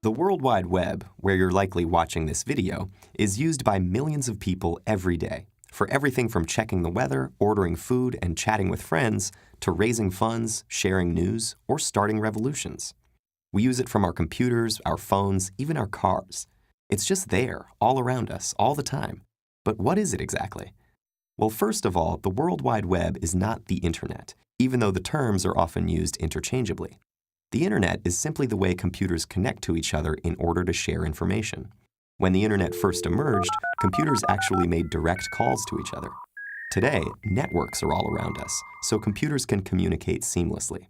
The World Wide Web, where you're likely watching this video, is used by millions of people every day for everything from checking the weather, ordering food, and chatting with friends, to raising funds, sharing news, or starting revolutions. We use it from our computers, our phones, even our cars. It's just there, all around us, all the time. But what is it exactly? Well, first of all, the World Wide Web is not the Internet, even though the terms are often used interchangeably. The Internet is simply the way computers connect to each other in order to share information. When the Internet first emerged, computers actually made direct calls to each other. Today, networks are all around us, so computers can communicate seamlessly.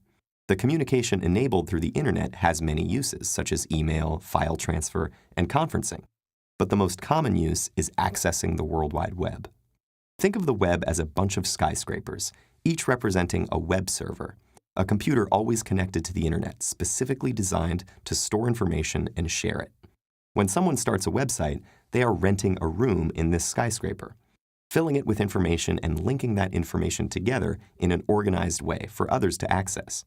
The communication enabled through the Internet has many uses, such as email, file transfer, and conferencing. But the most common use is accessing the World Wide Web. Think of the web as a bunch of skyscrapers, each representing a web server, a computer always connected to the Internet, specifically designed to store information and share it. When someone starts a website, they are renting a room in this skyscraper, filling it with information and linking that information together in an organized way for others to access.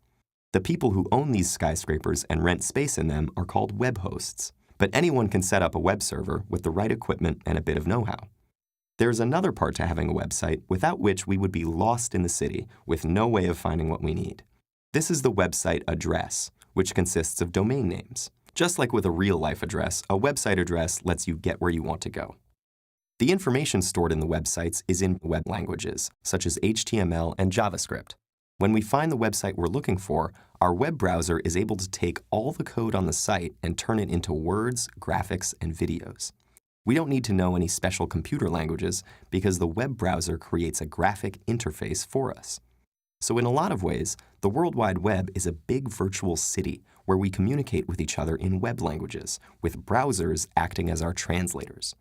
The people who own these skyscrapers and rent space in them are called web hosts, but anyone can set up a web server with the right equipment and a bit of know-how. There's another part to having a website without which we would be lost in the city with no way of finding what we need. This is the website address, which consists of domain names. Just like with a real-life address, a website address lets you get where you want to go. The information stored in the websites is in web languages, such as HTML and JavaScript. When we find the website we're looking for, our web browser is able to take all the code on the site and turn it into words, graphics, and videos. We don't need to know any special computer languages because the web browser creates a graphic interface for us. So in a lot of ways, the World Wide Web is a big virtual city where we communicate with each other in web languages, with browsers acting as our translators.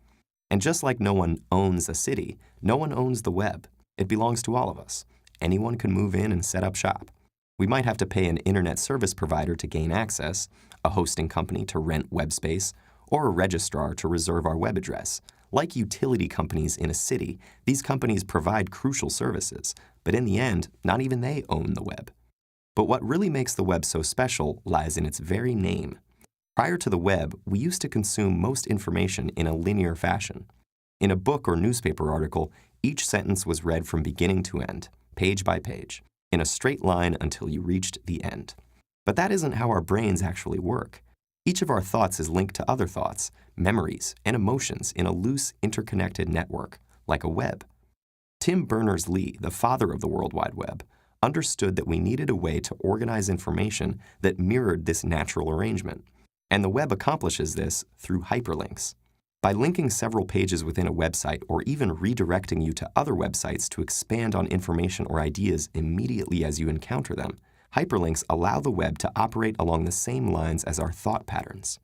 And just like no one owns a city, no one owns the web. It belongs to all of us. Anyone can move in and set up shop. We might have to pay an internet service provider to gain access, a hosting company to rent web space, or a registrar to reserve our web address. Like utility companies in a city, these companies provide crucial services, but in the end, not even they own the web. But what really makes the web so special lies in its very name. Prior to the web, we used to consume most information in a linear fashion. In a book or newspaper article, each sentence was read from beginning to end, page by page, in a straight line until you reached the end. But that isn't how our brains actually work. Each of our thoughts is linked to other thoughts, memories, and emotions in a loose, interconnected network, like a web. Tim Berners-Lee, the father of the World Wide Web, understood that we needed a way to organize information that mirrored this natural arrangement. And the web accomplishes this through hyperlinks. By linking several pages within a website or even redirecting you to other websites to expand on information or ideas immediately as you encounter them, hyperlinks allow the web to operate along the same lines as our thought patterns.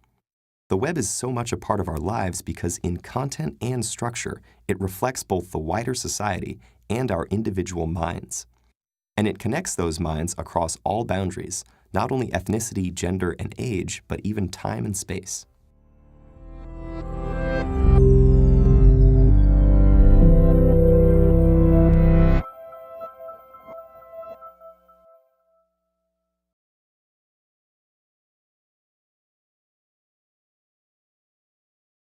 The web is so much a part of our lives because in content and structure, it reflects both the wider society and our individual minds. And it connects those minds across all boundaries, not only ethnicity, gender, and age, but even time and space.